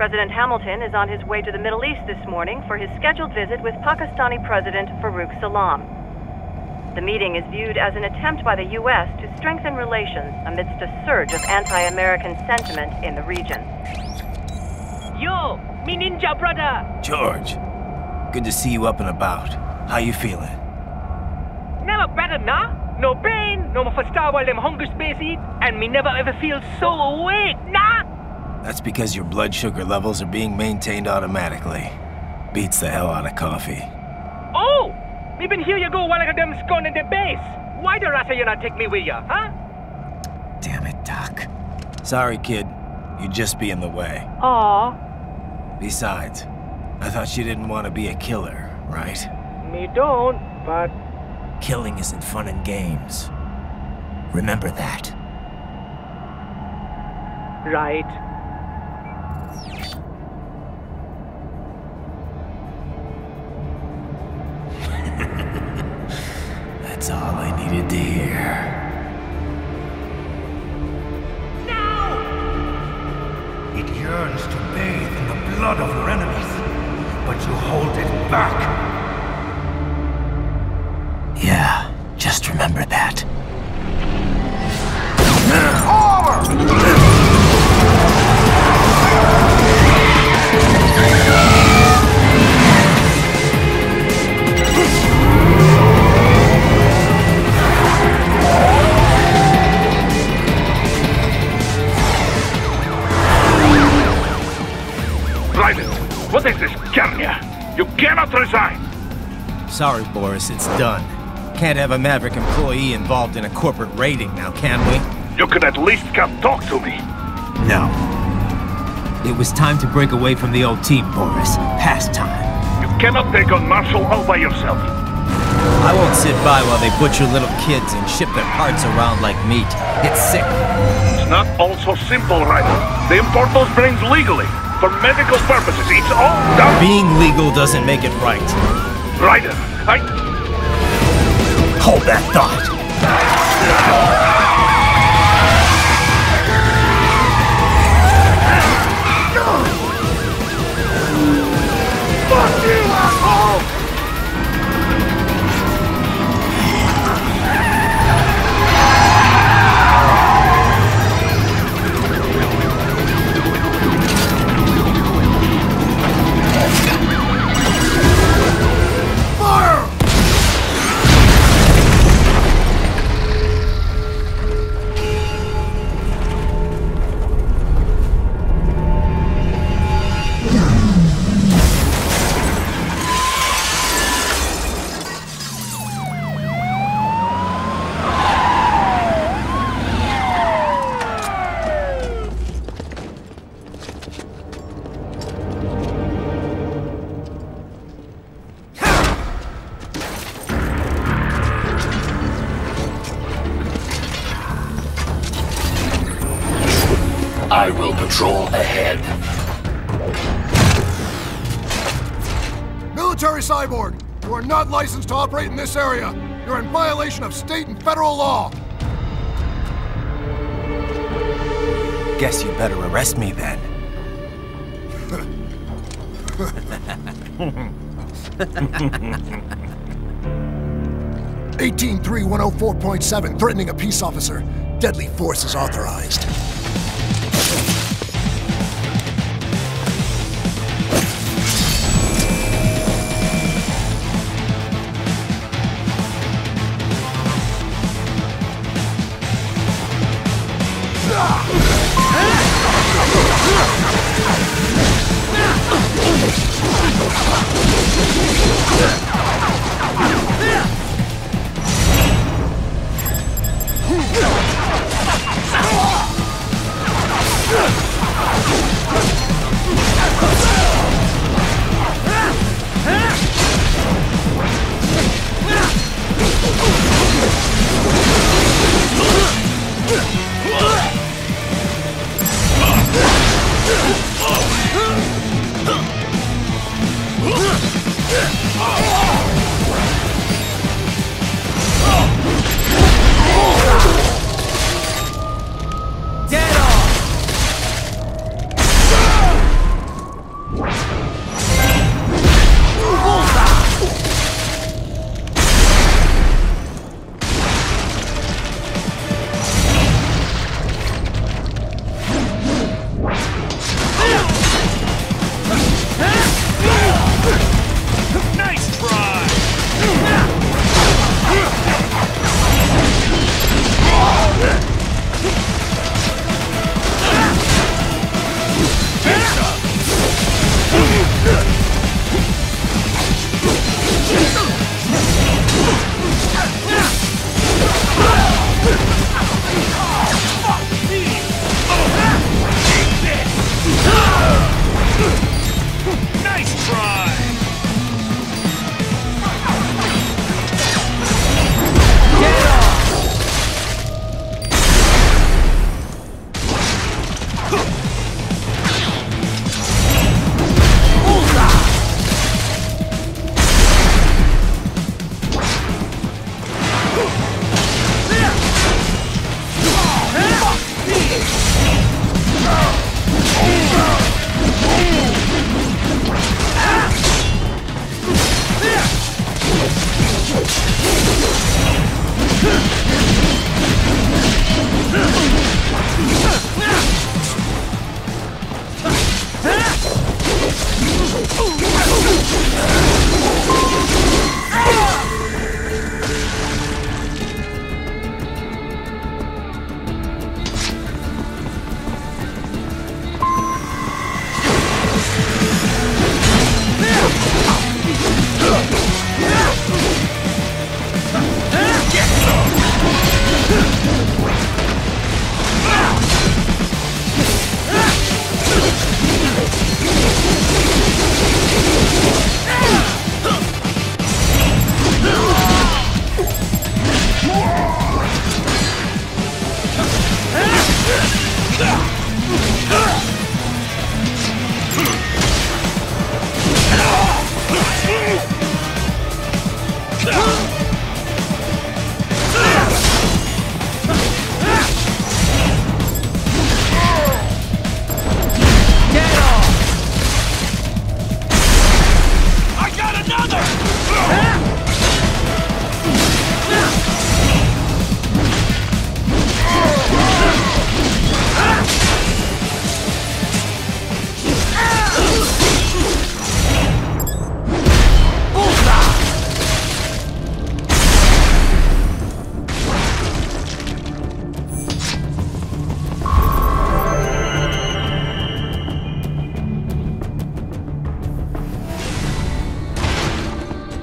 President Hamilton is on his way to the Middle East this morning for his scheduled visit with Pakistani President Farooq Salam. The meeting is viewed as an attempt by the U.S. to strengthen relations amidst a surge of anti-American sentiment in the region. Yo, me ninja brother! George, good to see you up and about. How you feeling? Never better, nah? No pain, no more for star while them hunger space eat, and me never ever feel so awake, nah? That's because your blood sugar levels are being maintained automatically. Beats the hell out of coffee. Oh! Me been here you go while I got them scone in the base. Why the rasta you not take me with ya, huh? Damn it, Doc. Sorry, kid. You'd just be in the way. Aw. Besides, I thought you didn't want to be a killer, right? Me don't, but... Killing isn't fun and games. Remember that. Right. That's all I needed to hear. No! It yearns to bathe in the blood of your enemies, but you hold it back. Yeah, just remember that. Raiden, what is this, Kenya? You cannot resign! Sorry, Boris, it's done. Can't have a Maverick employee involved in a corporate raiding now, can we? You could at least come talk to me. No. It was time to break away from the old team, Boris. Past time. You cannot take on Marshall all by yourself. I won't sit by while they butcher little kids and ship their parts around like meat. It's sick. It's not all so simple, Raiden. They import those brains legally. For medical purposes, it's all done. Being legal doesn't make it right. Raiden, Hold that thought. Fuck you, asshole! I will patrol ahead. Military cyborg! You are not licensed to operate in this area! You're in violation of state and federal law! Guess you better arrest me then. 18-3-104.7, threatening a peace officer. Deadly force is authorized.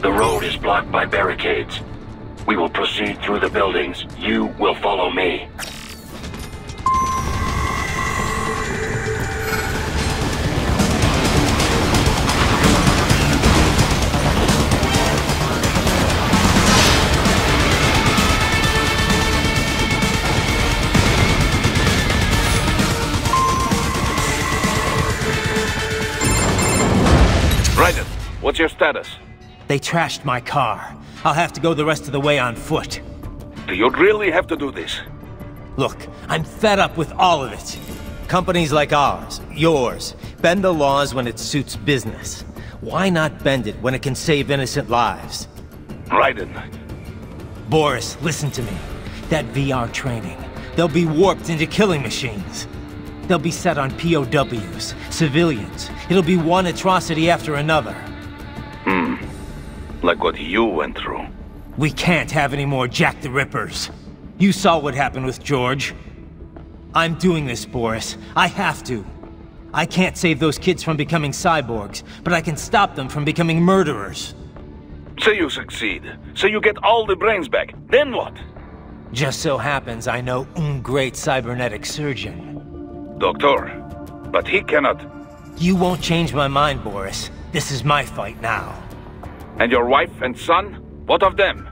The road is blocked by barricades. We will proceed through the buildings. You will follow me. Raiden, what's your status? They trashed my car. I'll have to go the rest of the way on foot. Do you really have to do this? Look, I'm fed up with all of it. Companies like ours, yours, bend the laws when it suits business. Why not bend it when it can save innocent lives? Raiden. Boris, listen to me. That VR training, they'll be warped into killing machines. They'll be set on POWs, civilians. It'll be one atrocity after another. Like what you went through. We can't have any more Jack the Rippers. You saw what happened with George. I'm doing this, Boris. I have to. I can't save those kids from becoming cyborgs, but I can stop them from becoming murderers. Say you succeed. Say you get all the brains back. Then what? Just so happens I know un great cybernetic surgeon. Doctor. But he cannot. You won't change my mind, Boris. This is my fight now. And your wife and son? What of them?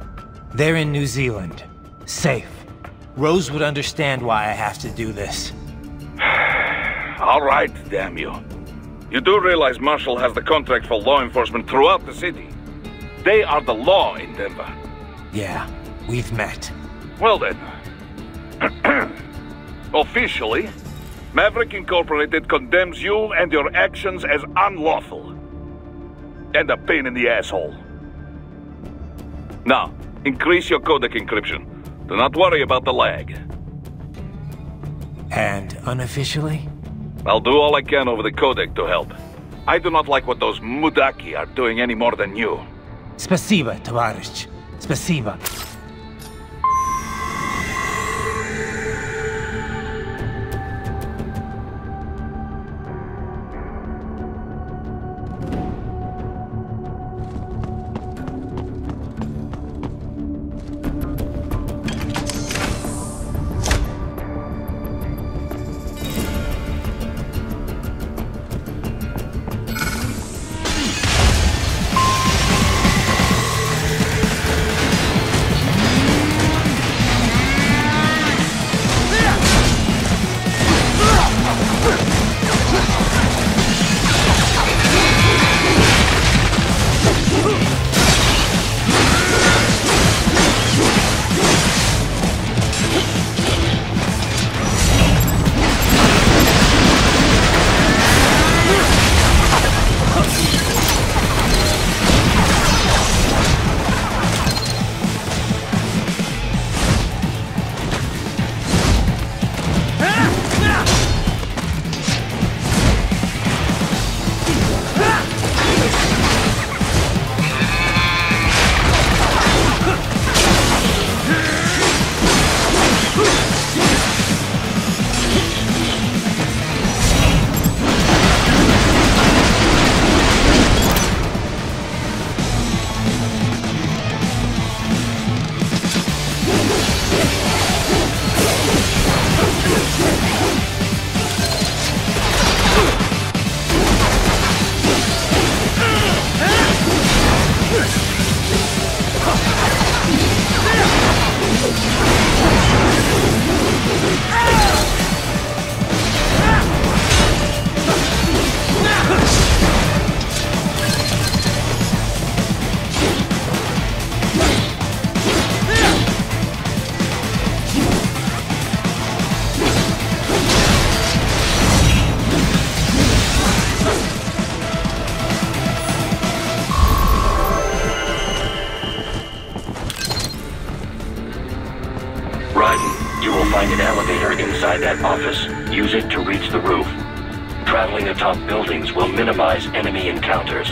They're in New Zealand. Safe. Rose would understand why I have to do this. All right, damn you. You do realize Marshall has the contract for law enforcement throughout the city. They are the law in Denver. Yeah, we've met. Well then. Officially, Maverick Incorporated condemns you and your actions as unlawful. And a pain in the asshole. Now, increase your codec encryption. Do not worry about the lag. And unofficially? I'll do all I can over the codec to help. I do not like what those Mudaki are doing any more than you. Spasiba, Tavarish. Spasiba. inside that office, use it to reach the roof. Traveling atop buildings will minimize enemy encounters.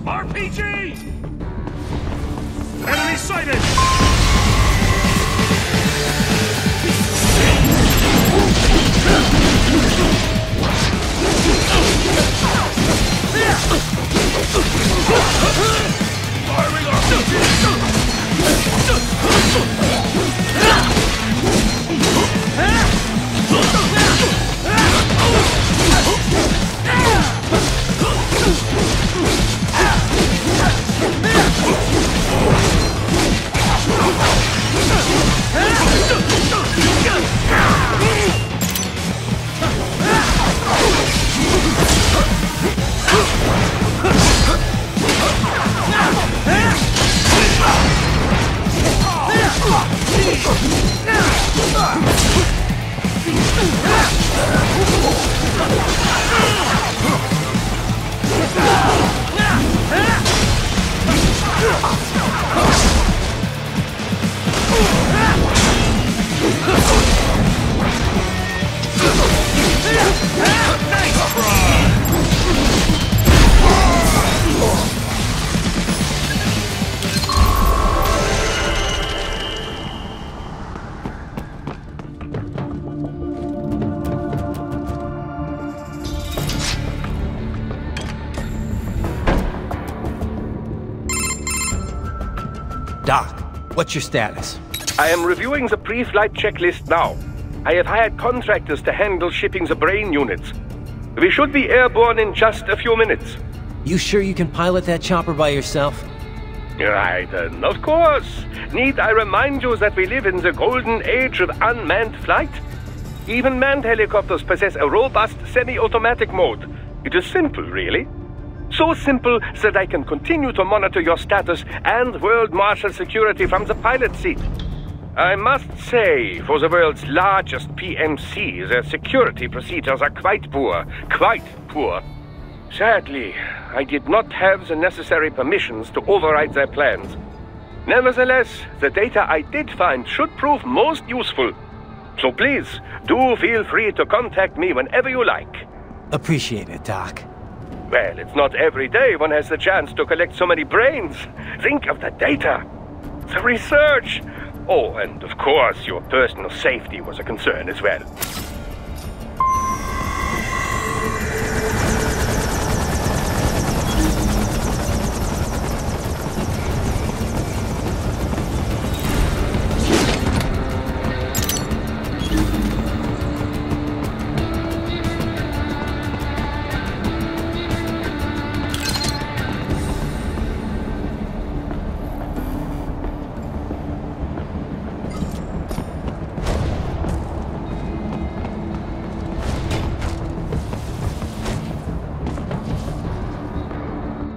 RPG! Enemy sighted! Firing Doc, what's your status? I am reviewing the pre-flight checklist now. I have hired contractors to handle shipping the brain units. We should be airborne in just a few minutes. You sure you can pilot that chopper by yourself? Right, of course. Need I remind you that we live in the golden age of unmanned flight? Even manned helicopters possess a robust semi-automatic mode. It is simple, really. So simple that I can continue to monitor your status and world marshal security from the pilot seat. I must say, for the world's largest PMC, their security procedures are quite poor. Quite poor. Sadly, I did not have the necessary permissions to override their plans. Nevertheless, the data I did find should prove most useful. So please, do feel free to contact me whenever you like. Appreciate it, Doc. Well, it's not every day one has the chance to collect so many brains. Think of the data, the research. Oh, and of course, your personal safety was a concern as well.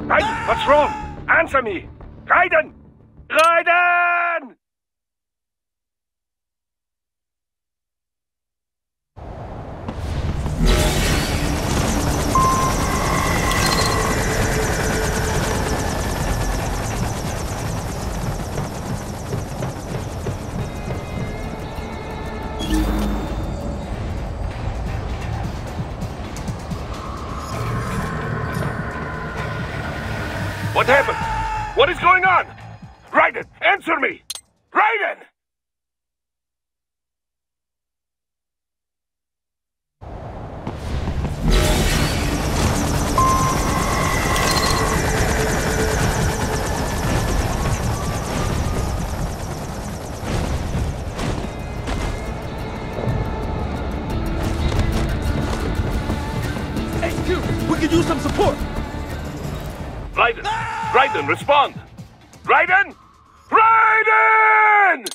Raiden, what's wrong? Answer me! Raiden! Raiden! What happened? What is going on? Raiden, answer me! Raiden! HQ, we could use some support! Raiden! Raiden, respond! Raiden! Raiden!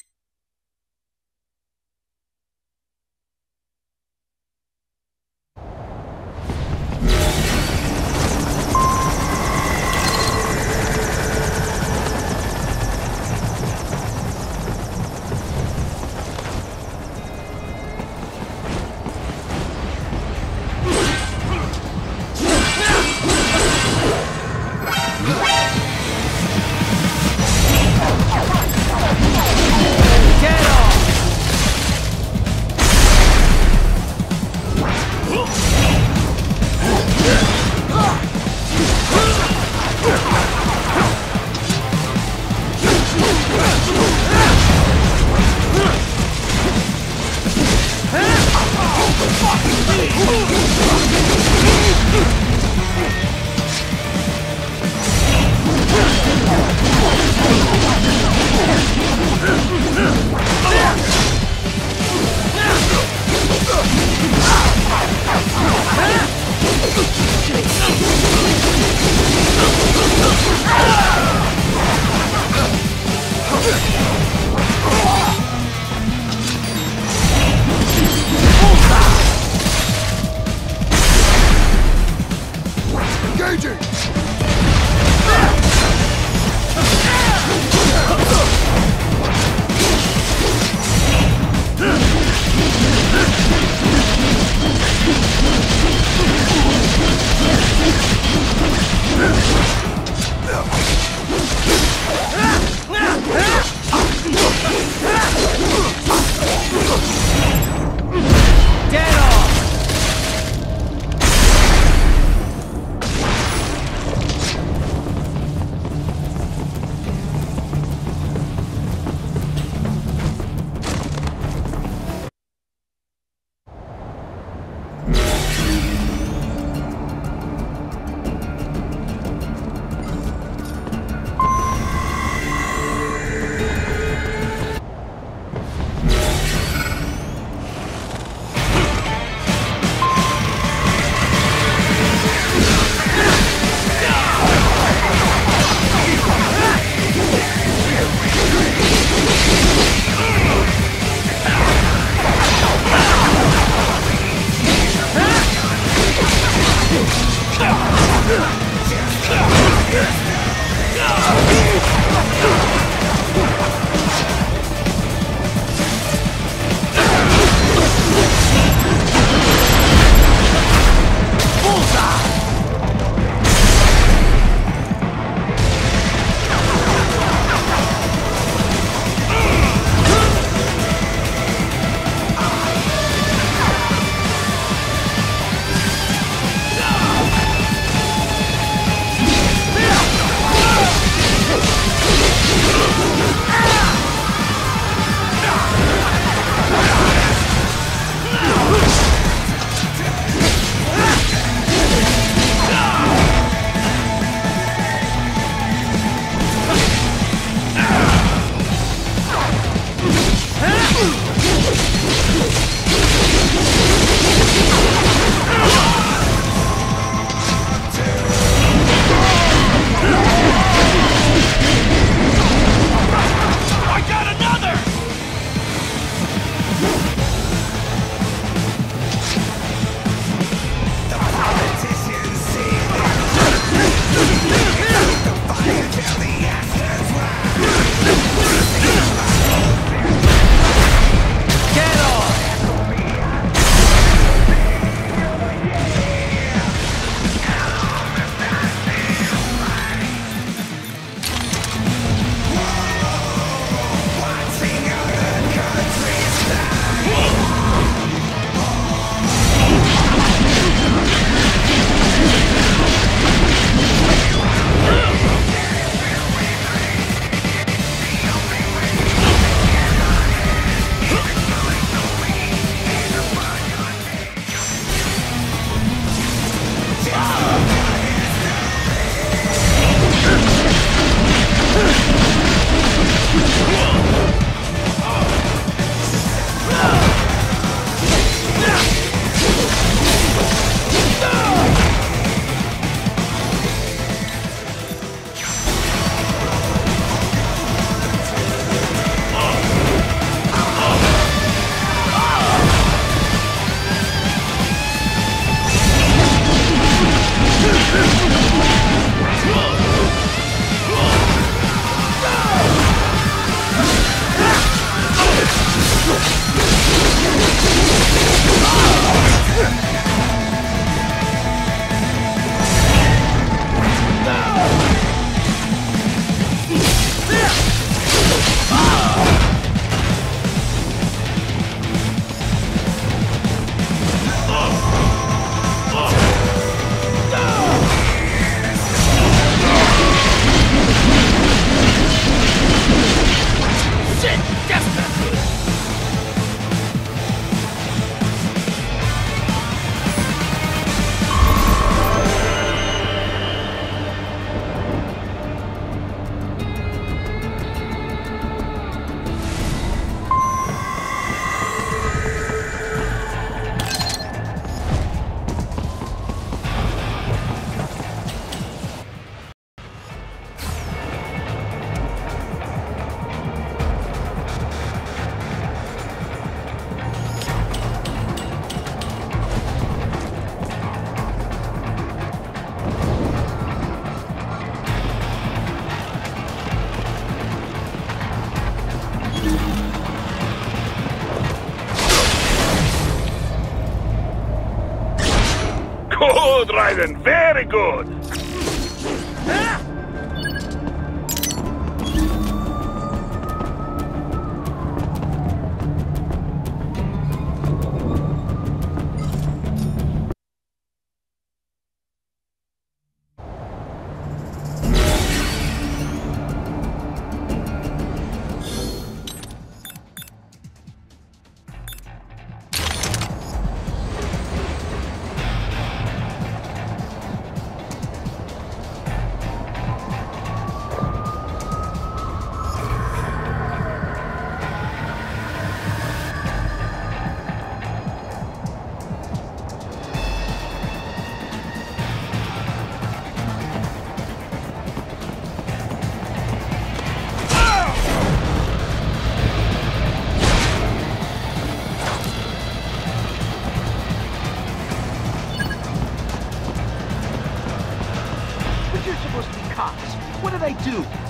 Why then, very good.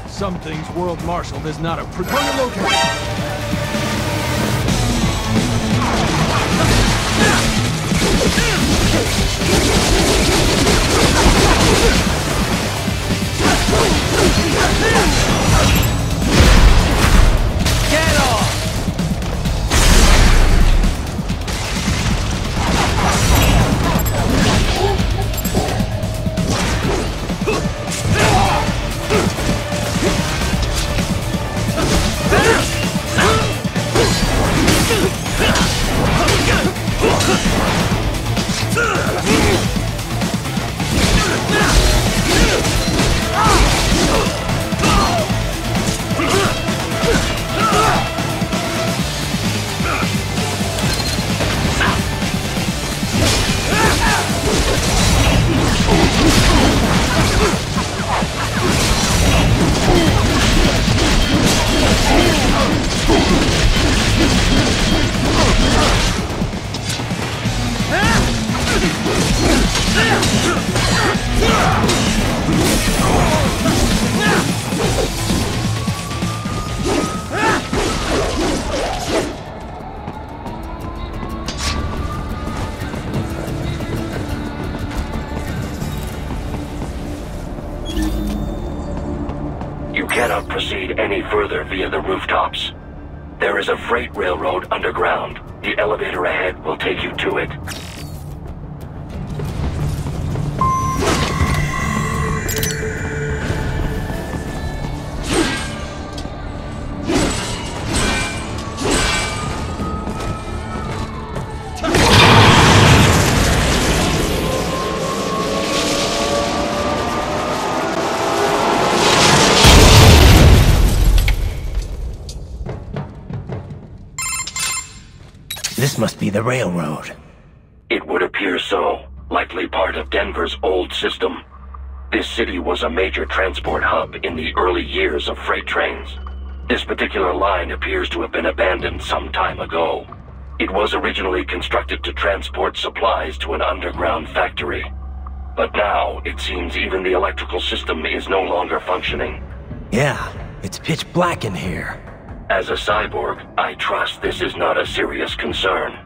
Some things World Marshal does not approve. On your location. Get off! You cannot proceed any further via the rooftops. There is a freight railroad underground. The elevator ahead will take you to it. This must be the railroad. It would appear so. Likely part of Denver's old system. This city was a major transport hub in the early years of freight trains. This particular line appears to have been abandoned some time ago. It was originally constructed to transport supplies to an underground factory. But now, it seems even the electrical system is no longer functioning. Yeah, it's pitch black in here. As a cyborg, I trust this is not a serious concern.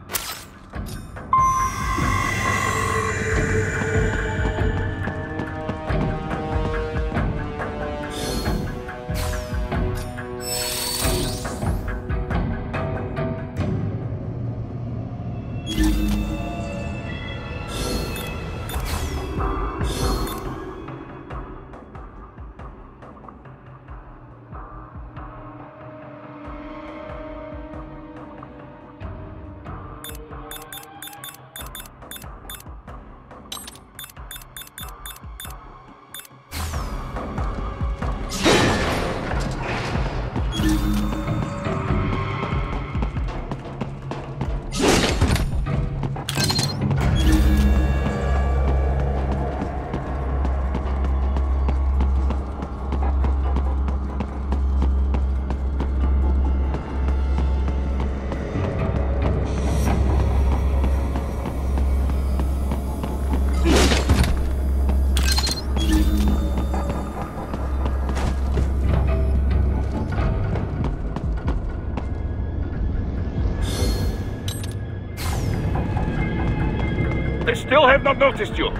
They still have not noticed you.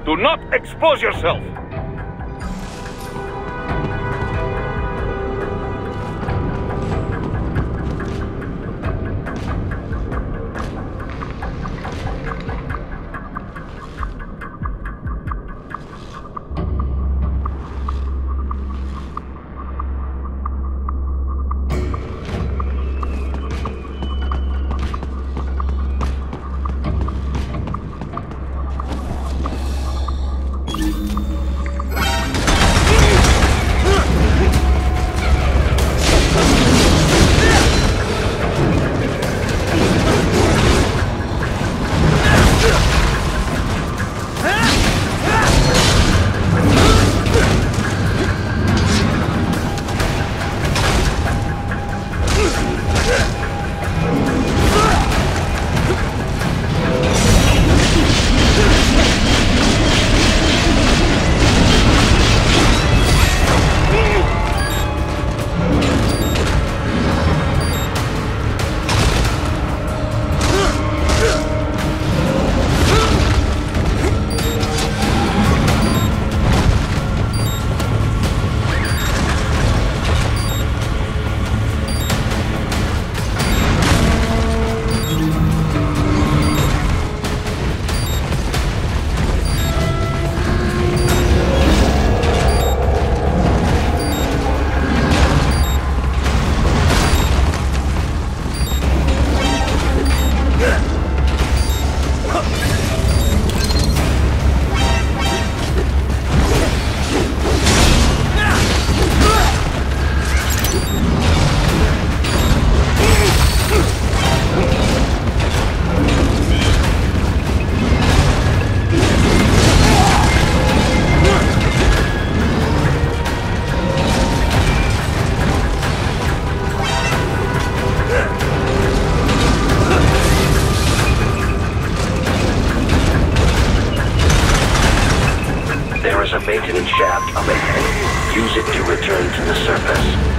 Do not expose yourself! maintenance shaft up ahead. Use it to return to the surface.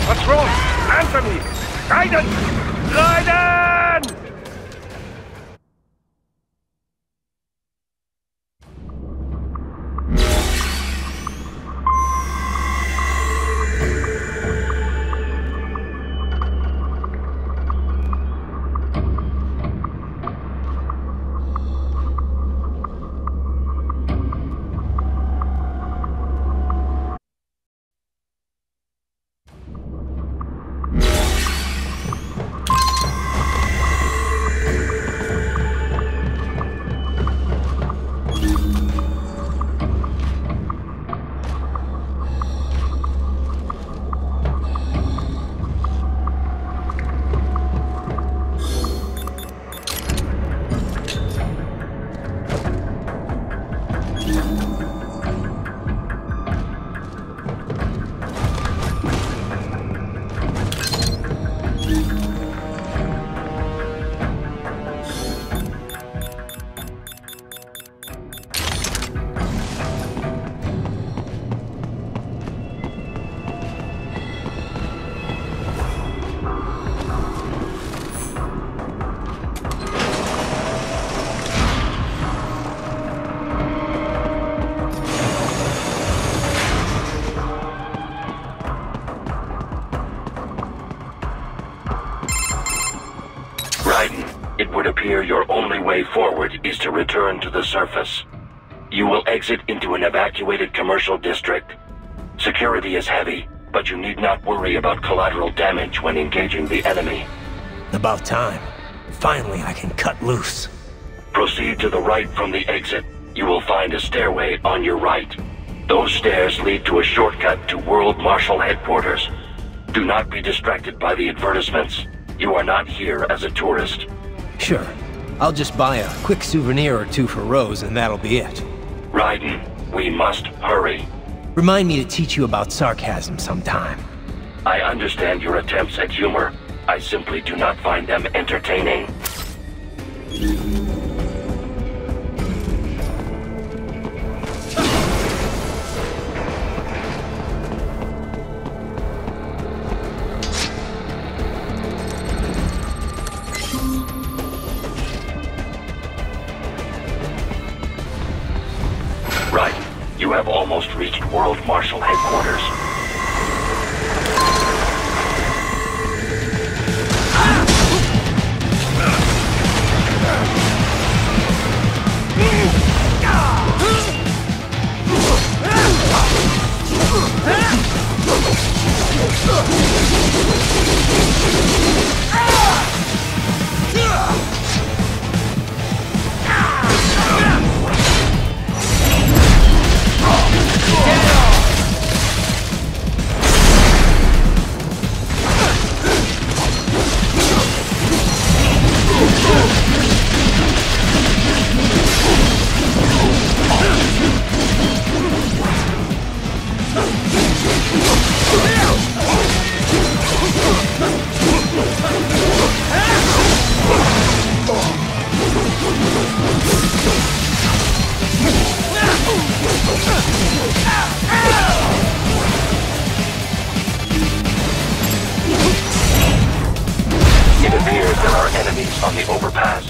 What's wrong? Answer me! Raiden! Raiden! It would appear your only way forward is to return to the surface. You will exit into an evacuated commercial district. Security is heavy, but you need not worry about collateral damage when engaging the enemy. About time. Finally, I can cut loose. Proceed to the right from the exit. You will find a stairway on your right. Those stairs lead to a shortcut to World Marshal Headquarters. Do not be distracted by the advertisements. You are not here as a tourist. Sure. I'll just buy a quick souvenir or two for Rose, and that'll be it. Raiden, we must hurry. Remind me to teach you about sarcasm sometime. I understand your attempts at humor. I simply do not find them entertaining. have almost reached World Marshal Headquarters. It appears there are enemies on the overpass.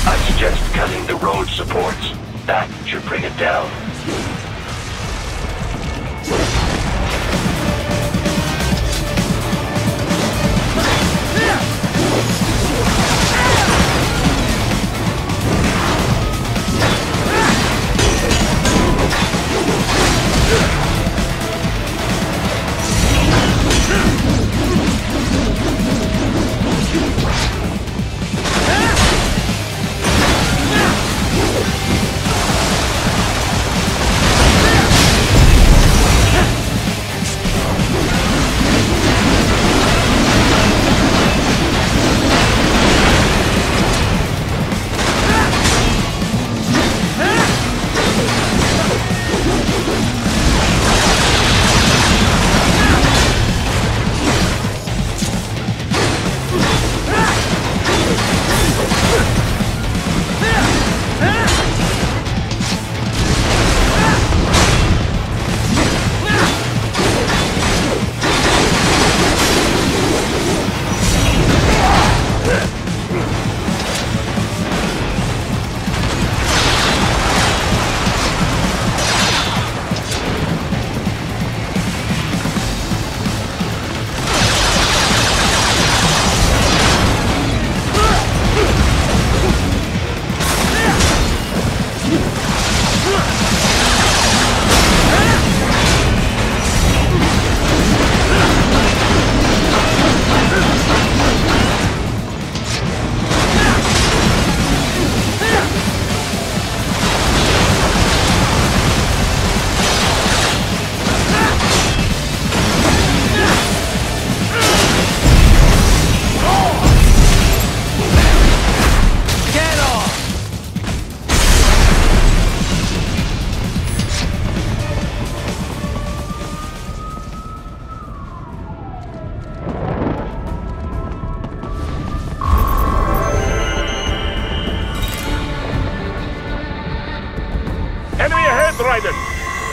I suggest cutting the road supports. That should bring it down.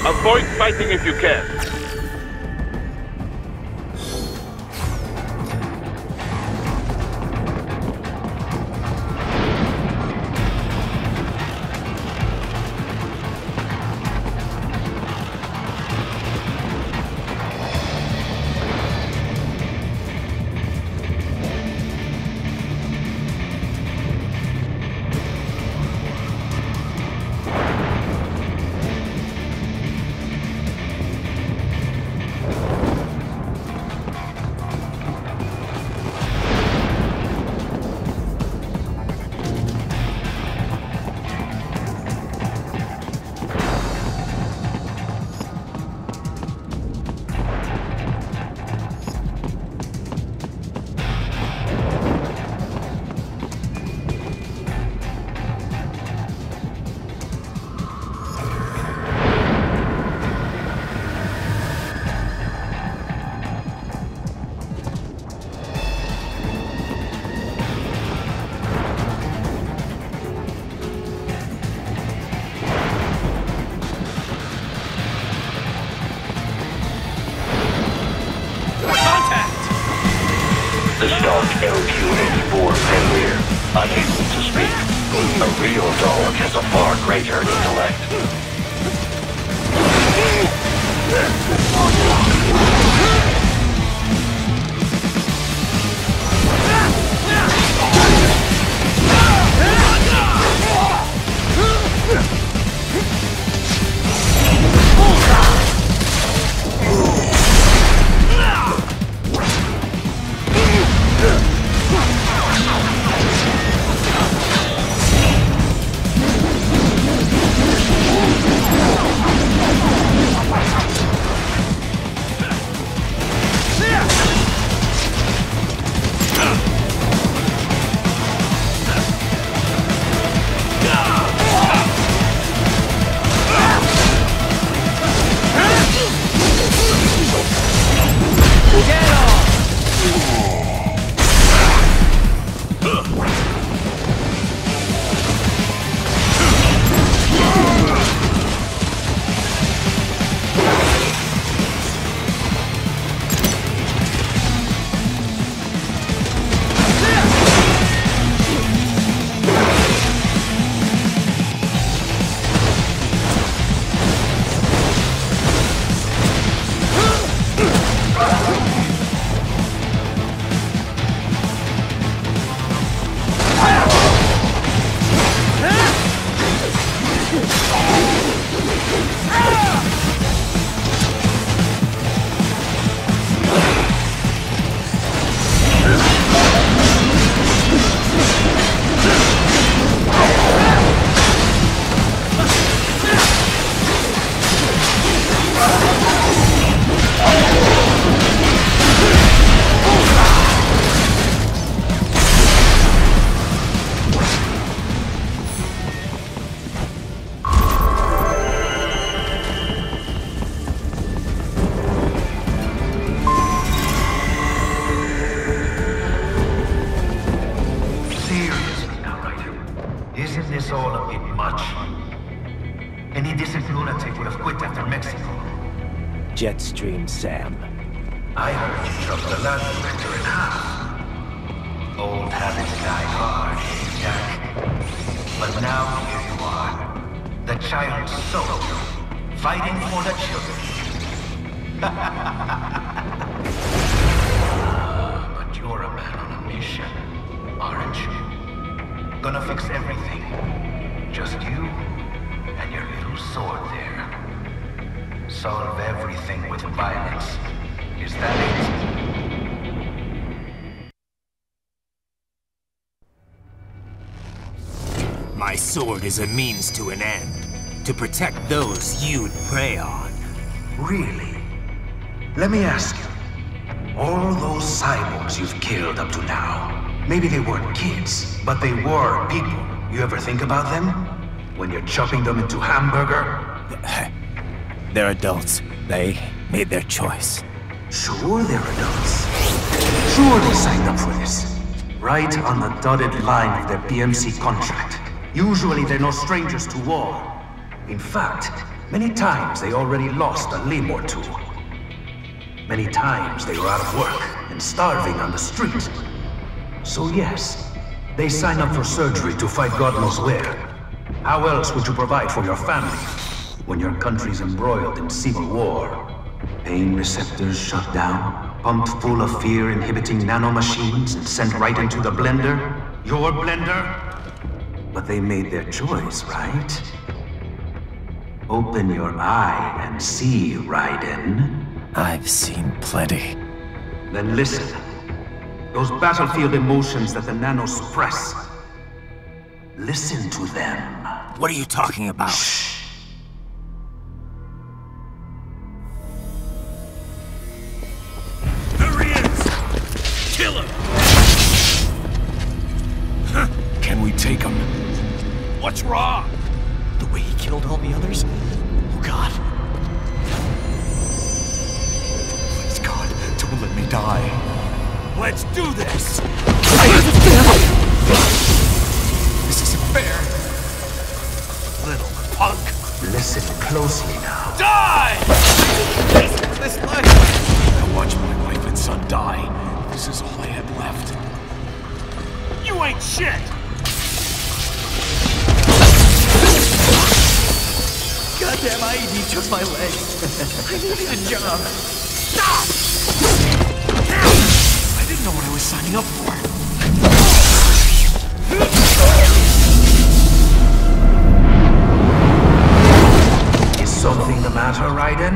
Avoid fighting if you can. The stock LQ-84 Fenrir, unable to speak. A real dog has a far greater intellect. jet stream, Sam. I heard you chopped the last vector in half. Old habits die hard, Jack. But now here you are. The child soldier, fighting for the children. But you're a man on a mission, aren't you? Gonna fix everything. Just you and your little sword there. Solve everything with violence. Is that it? My sword is a means to an end. To protect those you'd prey on. Really? Let me ask you. All those cyborgs you've killed up to now, maybe they weren't kids, but they were people. You ever think about them? When you're chopping them into hamburger? They're adults. They made their choice. Sure they're adults. Sure they signed up for this. Right on the dotted line of their BMC contract. Usually they're no strangers to war. In fact, many times they already lost a limb or two. Many times they were out of work and starving on the street. So yes, they sign up for surgery to fight God knows where. How else would you provide for your family when your country's embroiled in civil war? Pain receptors shut down, pumped full of fear-inhibiting nanomachines and sent right into the blender? Your blender? But they made their choice, right? Open your eye and see, Raiden. I've seen plenty. Then listen. Those battlefield emotions that the nanos suppress. Listen to them. What are you talking about? Shh. There he is! Kill him! Can we take him? What's wrong? The way he killed all the others? Oh God. Please, God, don't let me die. Let's do this! This isn't fair. Little punk. Listen closely now. Die! This life. I watched my wife and son die. This is all I had left. You ain't shit! Goddamn IED took my leg. I needed a job. Stop! I didn't know what I was signing up for. Is something the matter, Raiden?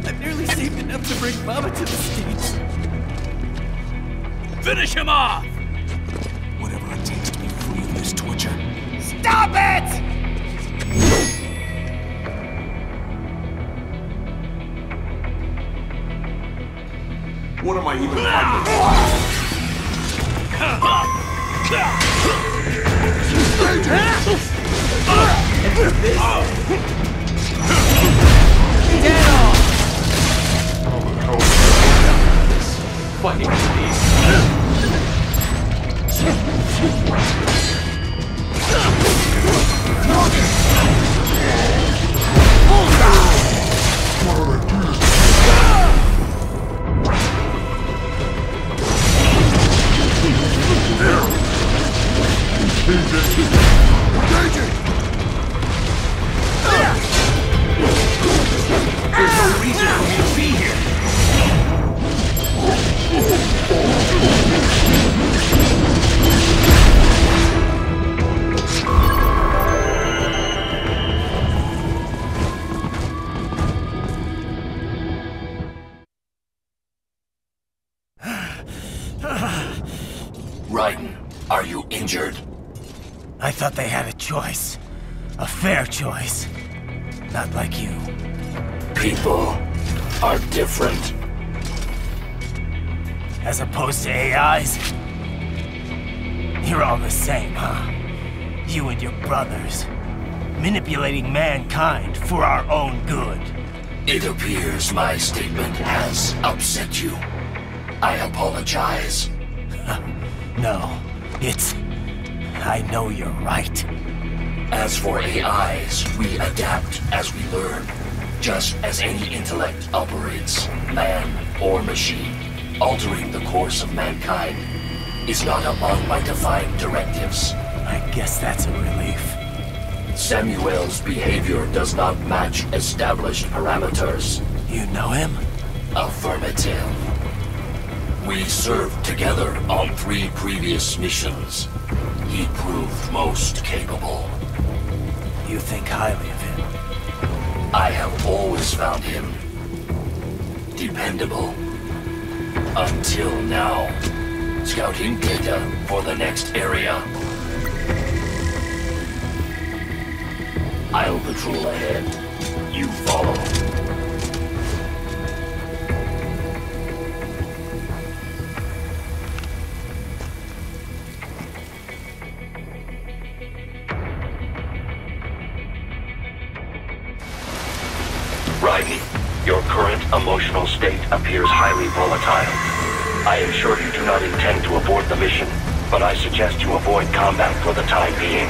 I've nearly saved enough to bring Mama to the States. Finish him off! Whatever it takes to be free of this torture. Stop it! What am I even Fighting these. There's no reason for me to be here. Raiden, are you injured? I thought they had a choice. A fair choice. Not like you. People are different. As opposed to AIs? You're all the same, huh? You and your brothers. Manipulating mankind for our own good. It appears my statement has upset you. I apologize. No, it's I know you're right. As for AIs, we adapt as we learn. Just as any intellect operates, man or machine, altering the course of mankind is not among my defined directives. I guess that's a relief. Samuel's behavior does not match established parameters. You know him? Affirmative. We served together on 3 previous missions. He proved most capable. You think highly of him? I have always found him dependable. Until now. Scouting data for the next area. I'll patrol ahead. You follow. Riley, your current emotional state appears highly volatile. I am sure you do not intend to abort the mission, but I suggest you avoid combat for the time being.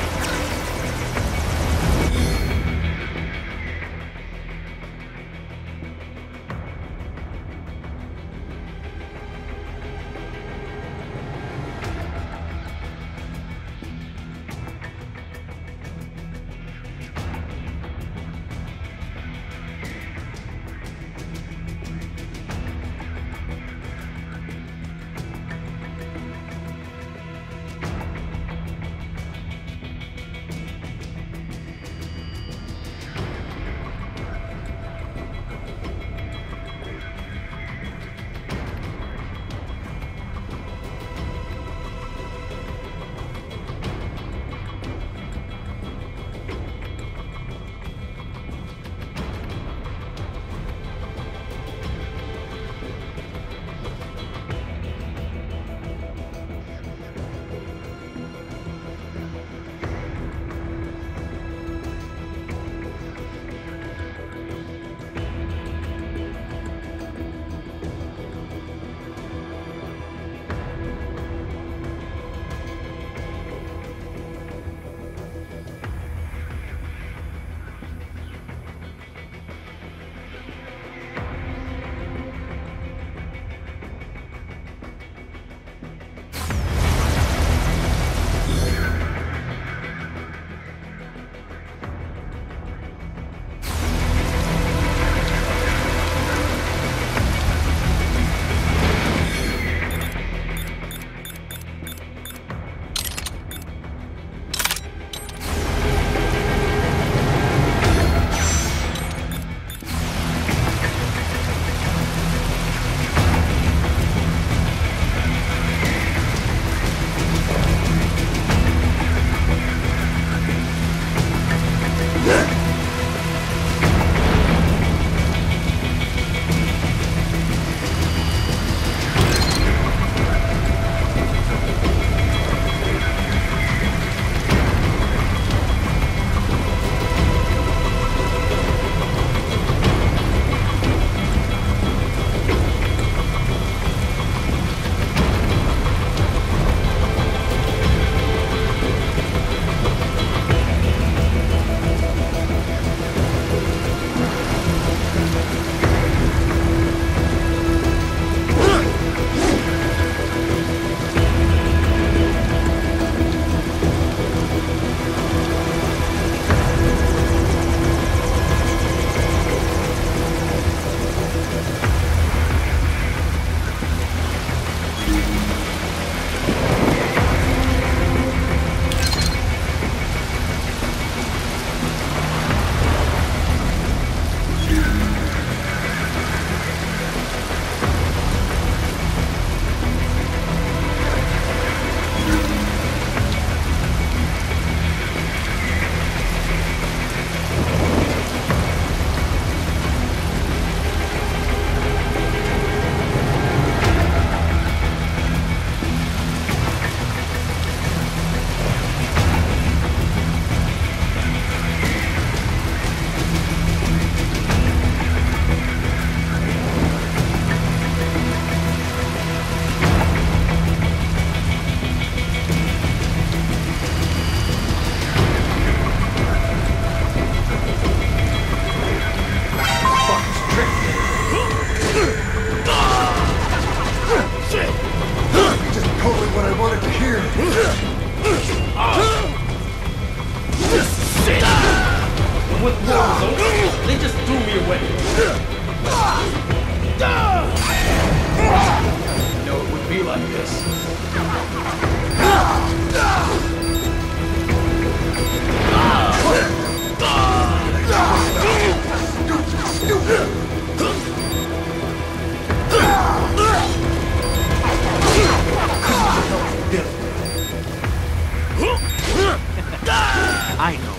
I know.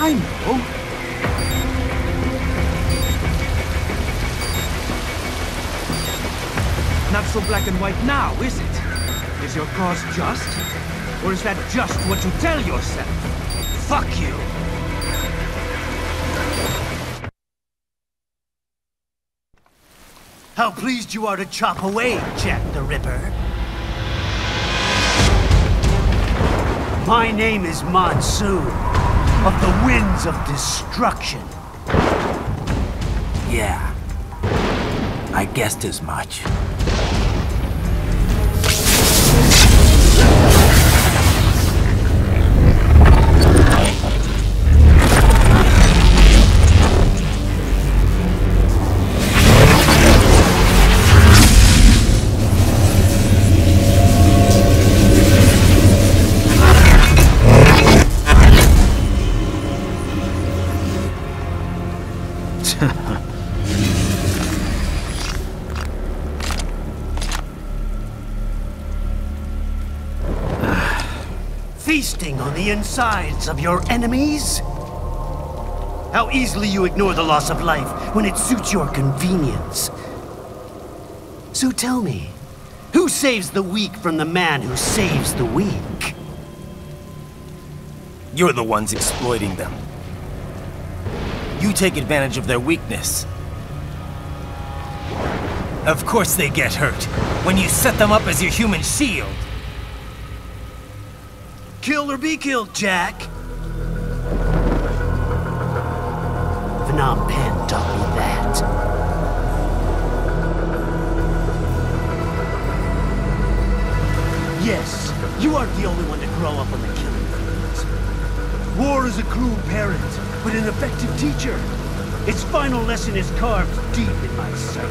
I know. Not so black and white now, is it? Is your cause just? Or is that just what you tell yourself? Fuck you! How pleased you are to chop away, Jack the Ripper. My name is Monsoon, of the Winds of Destruction. Yeah, I guessed as much. Feasting on the insides of your enemies? How easily you ignore the loss of life when it suits your convenience. So tell me, who saves the weak from the man who saves the weak? You're the ones exploiting them. You take advantage of their weakness. Of course they get hurt when you set them up as your human shield. Kill or be killed, Jack. Phnom Penh taught me that. Yes, you aren't the only one to grow up on the killing fields. War is a cruel parent, but an effective teacher. Its final lesson is carved deep in my psyche.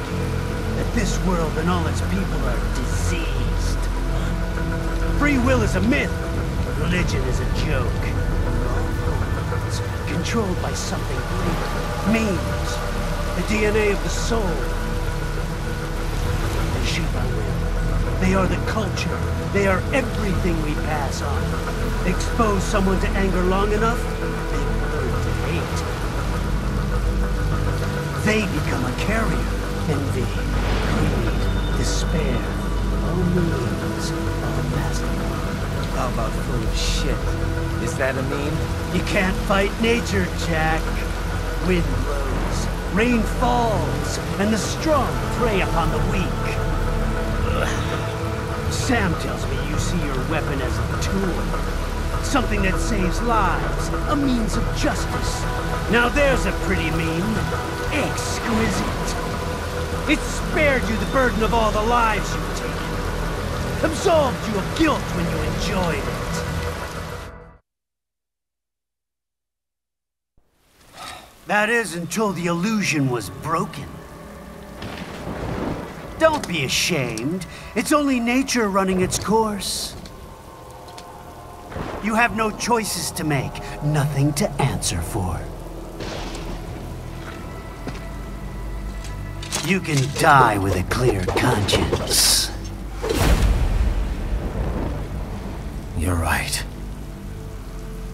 That this world and all its people are diseased. Free will is a myth. Religion is a joke. It's controlled by something greater. Memes. The DNA of the soul. They shape our will. They are the culture. They are everything we pass on. Expose someone to anger long enough, they learn to hate. They become a carrier. Envy, greed, despair. All means, all mastery. How about full of shit? Is that a meme? You can't fight nature, Jack. Wind blows, rain falls, and the strong prey upon the weak. Sam tells me you see your weapon as a tool. Something that saves lives, a means of justice. Now there's a pretty meme. Exquisite. It spared you the burden of all the lives you've taken. Absolved you of guilt when you enjoyed it. That is until the illusion was broken. Don't be ashamed. It's only nature running its course. You have no choices to make, nothing to answer for. You can die with a clear conscience. You're right.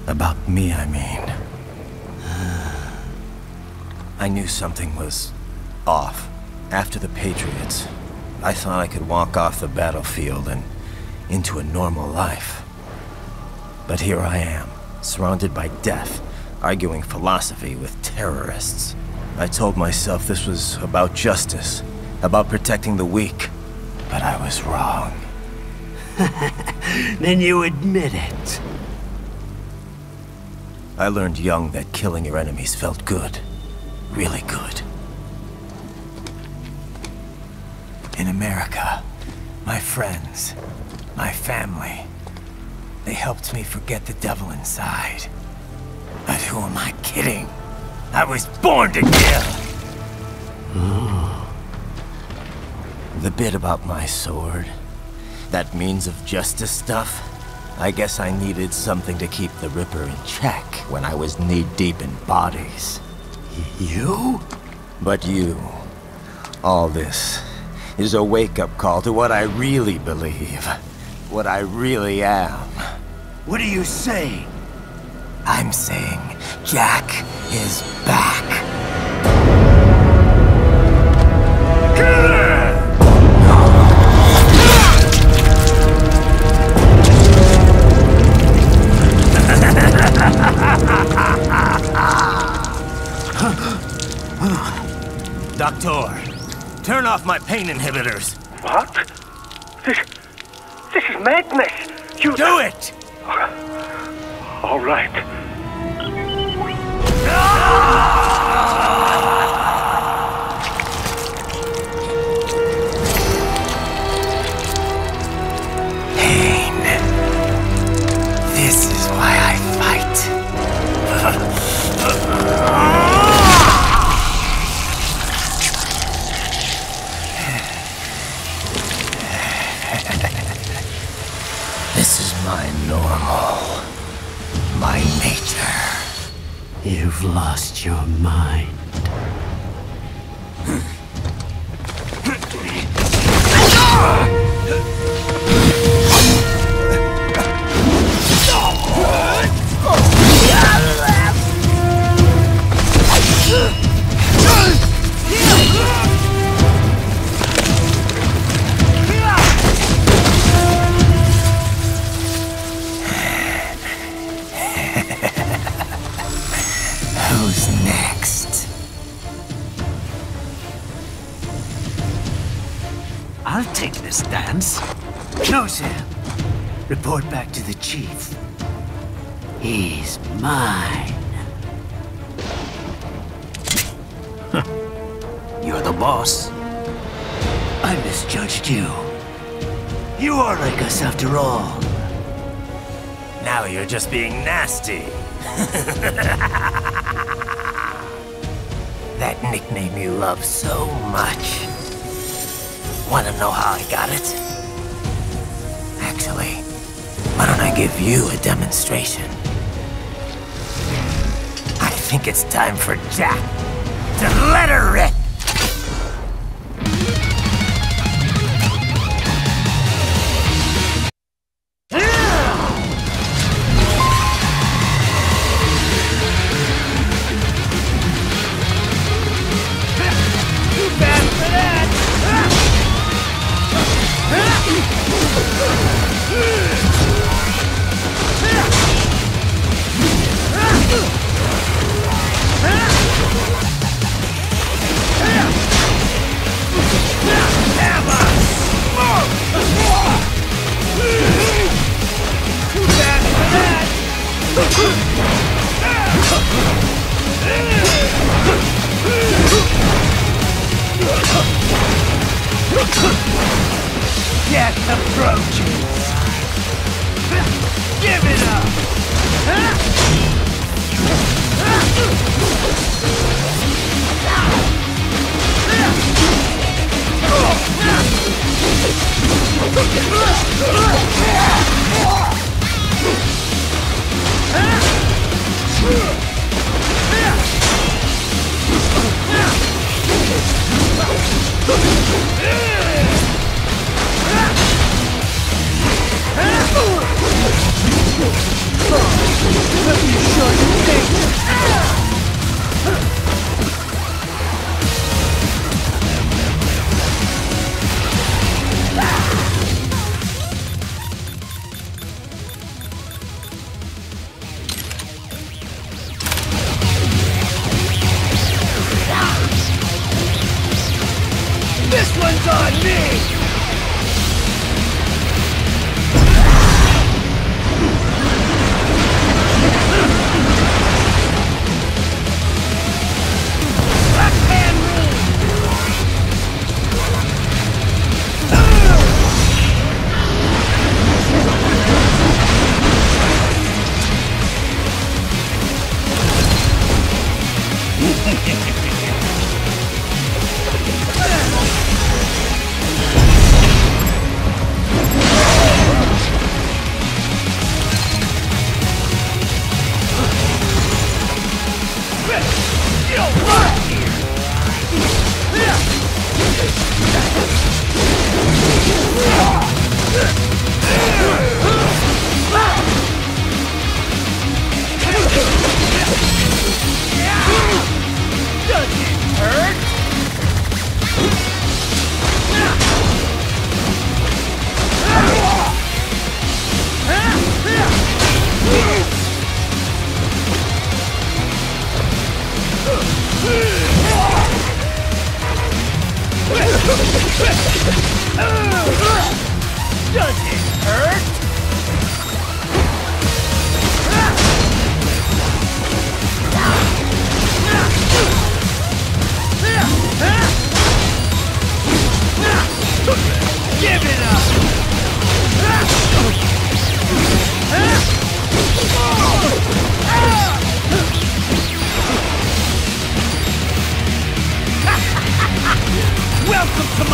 About me, I mean. I knew something was off. After the Patriots, I thought I could walk off the battlefield and into a normal life. But here I am, surrounded by death, arguing philosophy with terrorists. I told myself this was about justice, about protecting the weak, but I was wrong. Then you admit it. I learned young that killing your enemies felt good. Really good. In America, my friends, my family, they helped me forget the devil inside. But who am I kidding? I was born to kill! The bit about my sword, that means of justice stuff, I guess I needed something to keep the Ripper in check when I was knee-deep in bodies. You? But you, all this, is a wake-up call to what I really believe. What I really am. What do you say? I'm saying Jack is back. Doctor, turn off my pain inhibitors. What? This is madness. You do it! All right. Pain. This is why I fight. This is my normal. My nature. You've lost your mind. Who's next? I'll take this dance. No, Sam. Report back to the chief. He's mine. You're the boss. I misjudged you. You are like us after all. Now you're just being nasty. That nickname you love so much. Wanna know how I got it? Actually, why don't I give you a demonstration? I think it's time for Jack to let her rip! Get approaches. Give it up. This one's on me!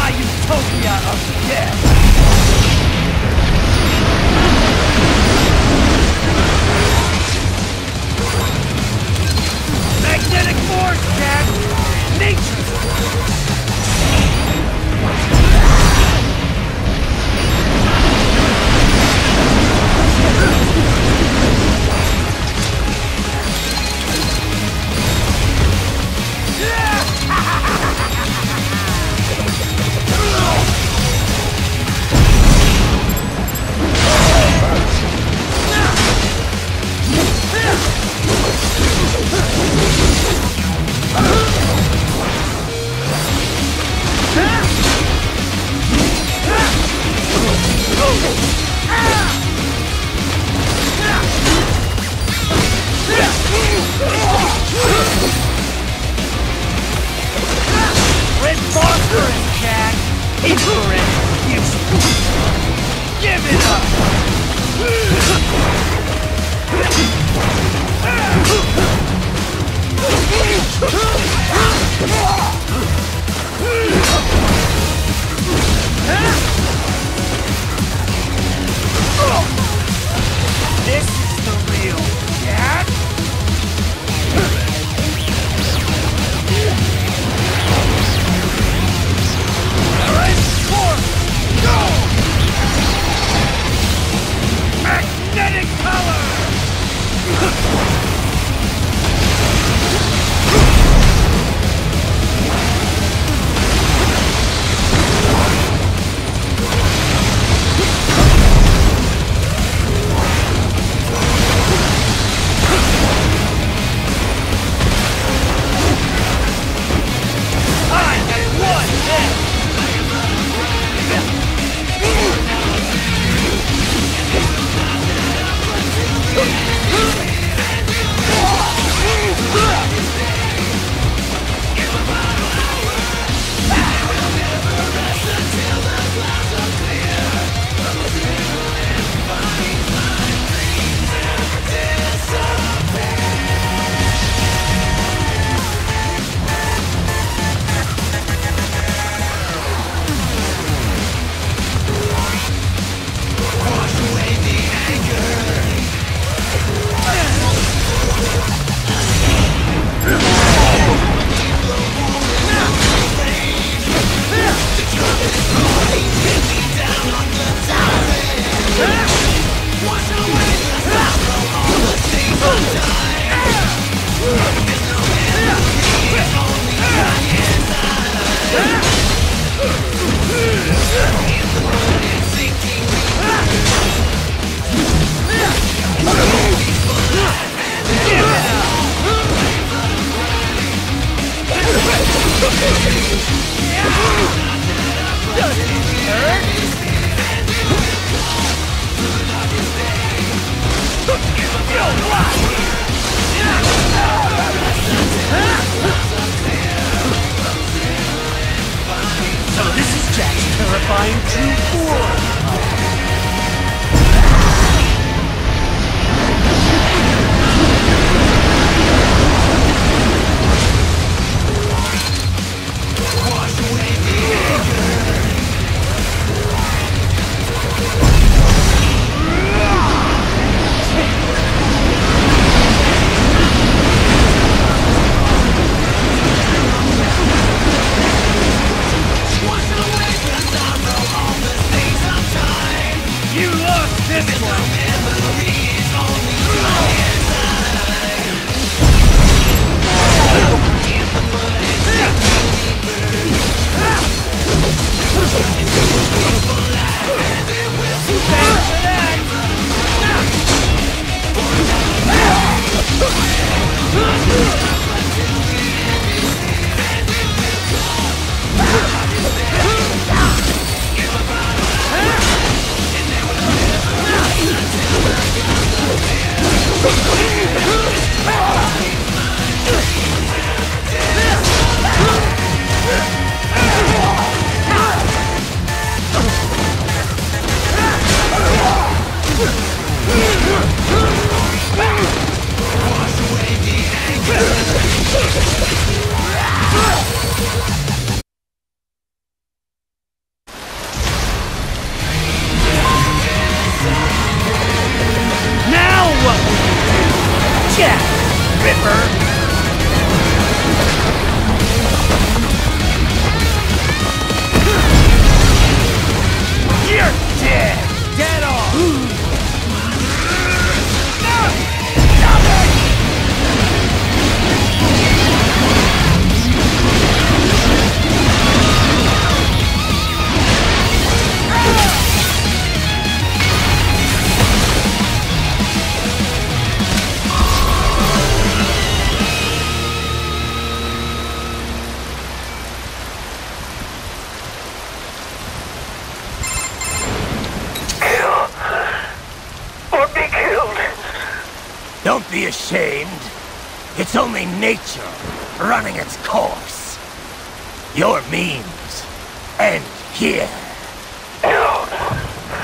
my utopia of death! Magnetic force, Jack! Nature! Jack Ripper! You're dead! Dead on! Don't be ashamed. It's only nature running its course. Your means end here. No,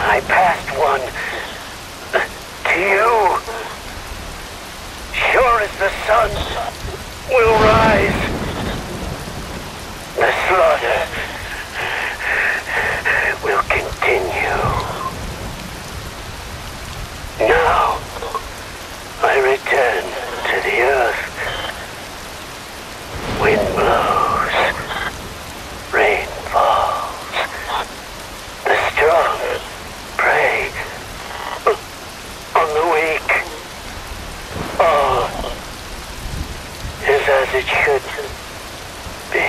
I passed one to you. Sure as the sun will rise, the slaughter will continue. Now, I return to the earth. Wind blows, rain falls. The strong prey on the weak. All is as it should be.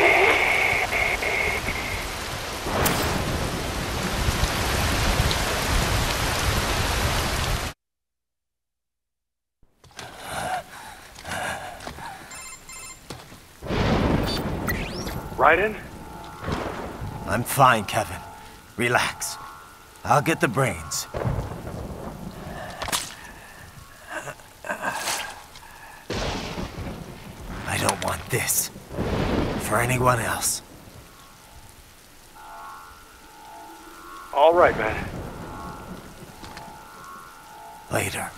Raiden? I'm fine, Kevin. Relax. I'll get the brains. I don't want this for anyone else. All right, man. Later.